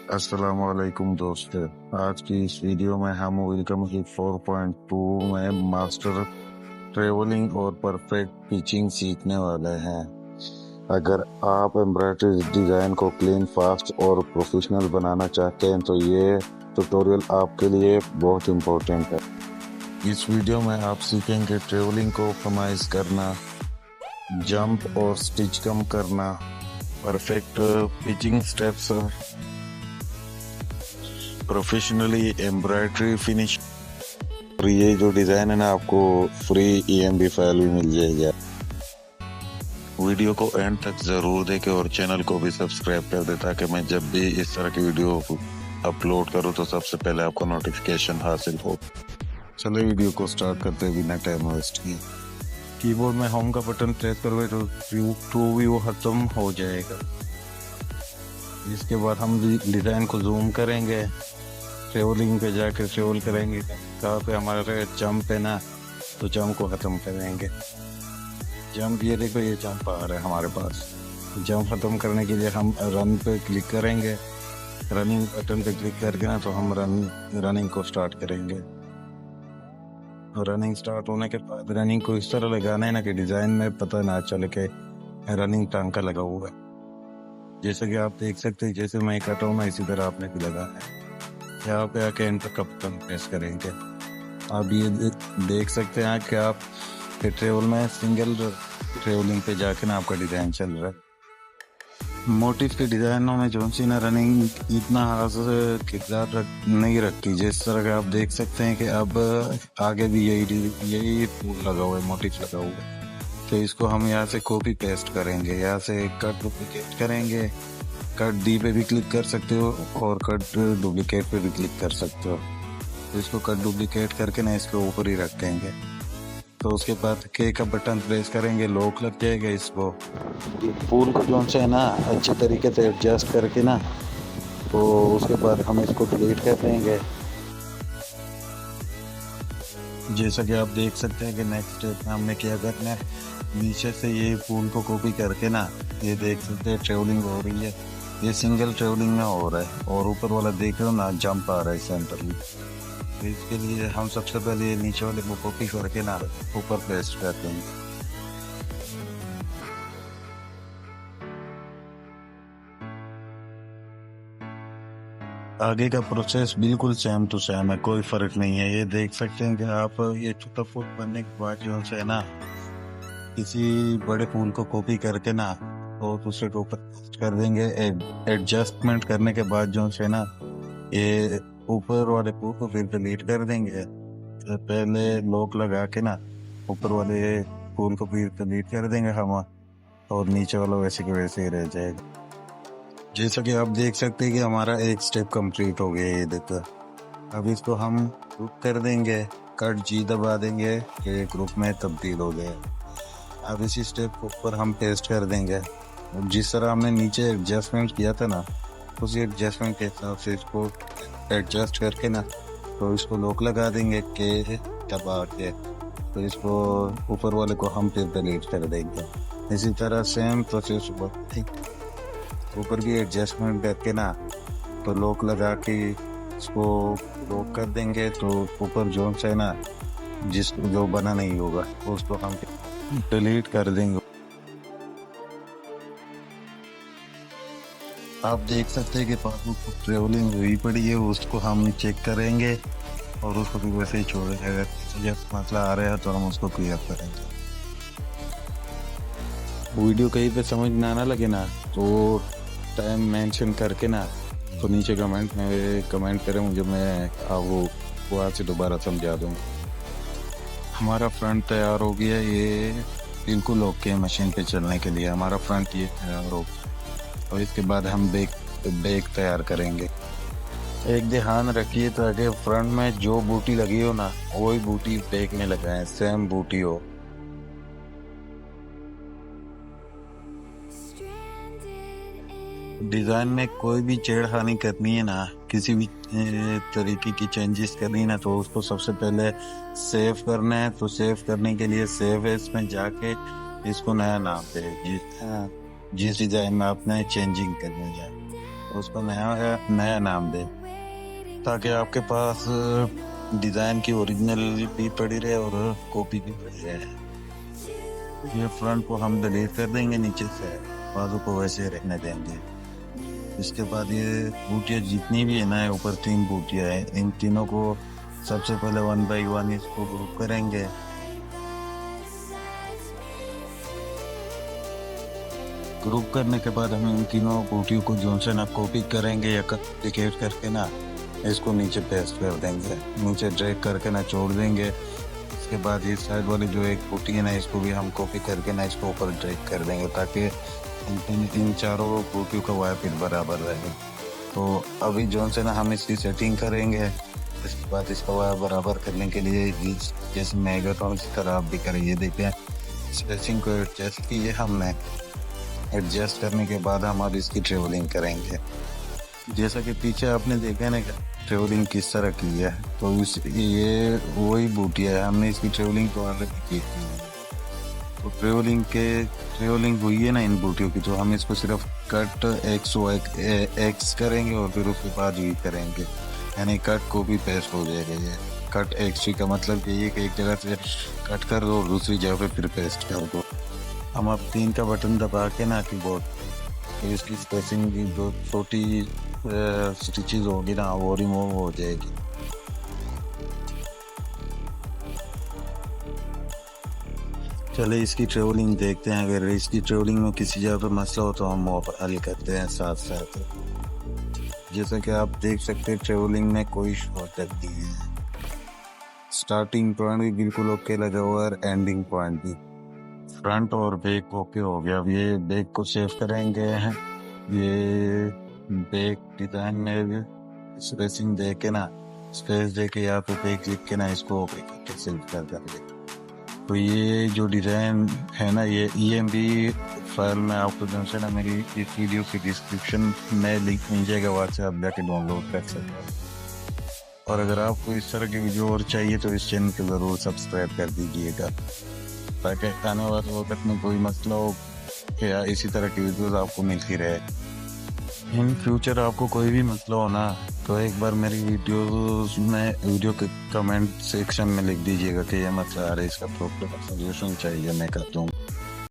अस्सलामुअलैकुम दोस्तों। आज की इस वीडियो में हम वेलकम हिट 4.2 में मास्टर ट्रेवलिंग और परफेक्ट पिचिंग सीखने वाले हैं। अगर आप एम्ब्रॉयडरी डिज़ाइन को क्लीन, फास्ट और प्रोफेशनल बनाना चाहते हैं तो ये ट्यूटोरियल आपके लिए बहुत इम्पोर्टेंट है। इस वीडियो में आप सीखेंगे ट्रेवलिंग को ऑप्टिमाइज करना, जंप और स्टिच कम करना, perfect pitching steps, professionally embroidery finish. और ये जो डिज़ाइन है ना, आपको फ्री EMB फाइल भी मिल जाएगा। वीडियो को एंड तक ज़रूर देखें और चैनल को भी सब्सक्राइब कर दें ताकि मैं जब भी इस तरह की वीडियो अपलोड करूं तो सबसे पहले आपको नोटिफिकेशन हासिल हो। चलिए वीडियो को स्टार्ट करते बिना टाइम वेस्ट किए। कीबोर्ड में होम का बटन प्रेस करोगे तो टू व्यू खत्म हो जाएगा। इसके बाद हम डिज़ाइन को जूम करेंगे, ट्रेवलिंग पे जाकर ट्रेवल करेंगे। कहाँ पे हमारा जंप है ना, तो जंप को ख़त्म करेंगे। जंप, ये देखो ये जंप आ रहा है हमारे पास। जंप ख़त्म करने के लिए हम रन पे क्लिक करेंगे। रनिंग बटन पे क्लिक करके ना तो हम रनिंग को स्टार्ट करेंगे। रनिंग स्टार्ट होने के बाद रनिंग को इस तरह लगाना है ना कि डिज़ाइन में पता ना चले कि रनिंग टांका लगा हुआ है। जैसे कि आप देख सकते हैं, जैसे मैं करता हूँ ना इसी तरह आपने भी लगाना है। यहाँ पे आके एंटर का बटन प्रेस करेंगे। आप ये देख सकते हैं कि आप ट्रेवल में सिंगल ट्रेवलिंग पे जाके ना आपका डिज़ाइन चल रहा है। मोटिव के डिज़ाइनों में जो सी ना रनिंग इतना खास किरदार नहीं रखती। जिस तरह का आप देख सकते हैं कि अब आगे भी यही लगा हुआ है, मोटिव लगा हुआ है। तो इसको हम यहाँ से कॉपी पेस्ट करेंगे। यहाँ से कट डुप्लीकेट करेंगे। कट डी पे भी क्लिक कर सकते हो और कट डुप्लीकेट पे भी क्लिक कर सकते हो। तो इसको कट डुप्लीकेट करके ना इसके ऊपर ही रख देंगे। तो उसके बाद के का बटन प्रेस करेंगे, लॉक लग जाएगा। इसको फूल को जो है ना अच्छे तरीके से एडजस्ट करके ना, तो उसके बाद हम इसको डिलीट कर देंगे। जैसा कि आप देख सकते हैं कि नेक्स्ट स्टेप में हमने क्या करना है, नीचे से ये फूल को कॉपी करके ना, ये देख सकते हैं ट्रेवलिंग हो रही है। ये सिंगल ट्रेवलिंग में हो रहा है और ऊपर वाला देख रहे हो ना, जंप आ रहा है सेंटर में। तो इसके लिए हम सबसे पहले ये नीचे वाले को कॉपी करके ना ऊपर पेस्ट करते हैं। आगे का प्रोसेस बिल्कुल सेम टू सेम है, कोई फर्क नहीं है। ये देख सकते हैं कि आप ये छोटा फूल बनने के बाद जो है ना, किसी बड़े फूल को कॉपी करके ना तो दूसरे के ऊपर पेस्ट कर देंगे। एडजस्टमेंट करने के बाद जो है ना, ये ऊपर वाले फूल को फिर डिलीट कर देंगे। तो पहले लॉक लगा के ना ऊपर वाले फूल को फिर डिलीट कर देंगे हम, और नीचे वाला वैसे के वैसे ही रह जाएगा। जैसा कि आप देख सकते हैं कि हमारा एक स्टेप कंप्लीट हो गया। ये देखो, अब इसको हम ग्रुप कर देंगे, कट जी दबा देंगे कि ग्रुप में तब्दील हो गया। अब इसी स्टेप के ऊपर हम पेस्ट कर देंगे। जिस तरह हमने नीचे एडजस्टमेंट किया था ना, उसी एडजस्टमेंट के हिसाब से इसको एडजस्ट करके ना तो इसको लॉक लगा देंगे के दबा के। तो इसको ऊपर वाले को हम फिर डिलीट कर देंगे। इसी तरह सेम प्रोसेस ऊपर की एडजस्टमेंट करके ना तो लॉक लगा के इसको लॉक कर देंगे। तो ऊपर जो है ना, जो बना नहीं होगा उसको हम डिलीट कर देंगे। आप देख सकते हैं कि पासबुक ट्रेवलिंग हुई पड़ी है, उसको हम चेक करेंगे और उसको भी वैसे ही छोड़ेंगे। अगर जब मसला आ रहा है तो हम उसको क्लियर करेंगे। वीडियो कहीं पे समझ ना लगे ना तो टाइम मेंशन करके ना तो नीचे कमेंट में कमेंट करें मुझे, मैं आपको आज से दोबारा समझा दूँगा। हमारा फ्रंट तैयार हो गया। ये बिल्कुल ओके मशीन पे चलने के लिए हमारा फ्रंट ये तैयार हो गया। और इसके बाद हम बैक तैयार करेंगे। एक ध्यान रखिए ताकि फ्रंट में जो बूटी लगी हो ना, वही बूटी बैक में लगाएं, सेम बूटी हो। डिज़ाइन में कोई भी छेड़खानी करनी है ना, किसी भी तरीके की चेंजेस करनी है ना, तो उसको सबसे पहले सेव करना है। तो सेव करने के लिए सेव एज में जाके इसको नया नाम दे, जिस डिज़ाइन में आपने चेंजिंग करनी है उसको नया नया नाम दे, ताकि आपके पास डिजाइन की ओरिजिनल भी पड़ी रहे और कॉपी भी पड़ी रहे। ये फ्रंट को हम डिलीट कर देंगे, नीचे से बाजू को वैसे रहने देंगे। इसके बाद ये बूटियाँ जितनी भी है ना, ऊपर 3 बूटियाँ है, इन तीनों को सबसे पहले 1 बाई 1 इसको ग्रुप करेंगे। ग्रुप करने के बाद हम इन तीनों बूटियों को जो से ना कॉपी करेंगे या डुप्लीकेट करके ना इसको नीचे पेस्ट कर देंगे, नीचे ड्रैग करके ना छोड़ देंगे। इसके बाद ये साइड वाली जो एक बूटी है ना, इसको भी हम कॉपी करके ना इसको ऊपर ड्रैग कर देंगे, ताकि इन चारों बूटियों का वायर फिर बराबर रहे। तो अभी जो से ना हम इसकी सेटिंग करेंगे। इसके बाद इसका वायर बराबर करने के लिए जैसे मेगाटोन की तरह आप भी करें। ये देखें, स्पेसिंग को एडजस्ट किए हमने। एडजस्ट करने के बाद हम अब इसकी ट्रेवलिंग करेंगे। जैसा कि पीछे आपने देखा ना ट्रेवलिंग किस तरह की है, तो ये वही बूटियाँ है, हमने इसकी ट्रेवलिंग तो अलग की थी। तो ट्रेवलिंग हुई है ना इन बूटियों की, तो हम इसको सिर्फ कट एक्स करेंगे और फिर उसके बाद ये करेंगे, यानी कट को भी पेस्ट हो जाएगा। ये कट एक्स का मतलब ये कि एक जगह से कट कर दो और दूसरी जगह पे फिर पेस्ट कर दो। हम अब 3 का बटन दबा के ना कीबोर्ड, तो इसकी स्पेसिंग की जो छोटी स्टिचेस होगी ना वो रिमूव हो जाएगी। चले इसकी ट्रेवलिंग देखते हैं। अगर इसकी ट्रेवलिंग में किसी जगह पर मसला हो तो हम वो हल करते हैं साथ साथ। जैसा कि आप देख सकते हैं ट्रेवलिंग में कोई शॉर्टकट नहीं है। स्टार्टिंग पॉइंट भी बिल्कुल ओके लगा हुआ है, एंडिंग पॉइंट भी। फ्रंट और बैक ओके हो गया। अब ये बैक को सेव करेंगे। ये बैक डिजाइन में स्पेसिंग दे के ना, स्पेस दे के या फिर बैक लिख के ना इसको ओके करके सेव कर देंगे। तो ये जो डिजाइन है ना, ये EMB फाइल में आपको जो है ना मेरी इस वीडियो की डिस्क्रिप्शन में लिंक मिल जाएगा, वहाँ से आप जाके डाउनलोड कर सकते हैं। और अगर आपको इस तरह की वीडियो और चाहिए तो इस चैनल को ज़रूर सब्सक्राइब कर दीजिएगा, ताकि आने वाले वक्त में कोई मसला हो या इसी तरह की वीडियोस आपको मिलती रहे। इन फ्यूचर आपको कोई भी मसला हो ना, तो एक बार मेरी वीडियो के कमेंट सेक्शन में लिख दीजिएगा कि ये मसला आ रहा है, इसका प्रॉपर सोल्यूशन चाहिए, मैं कर दूँगा।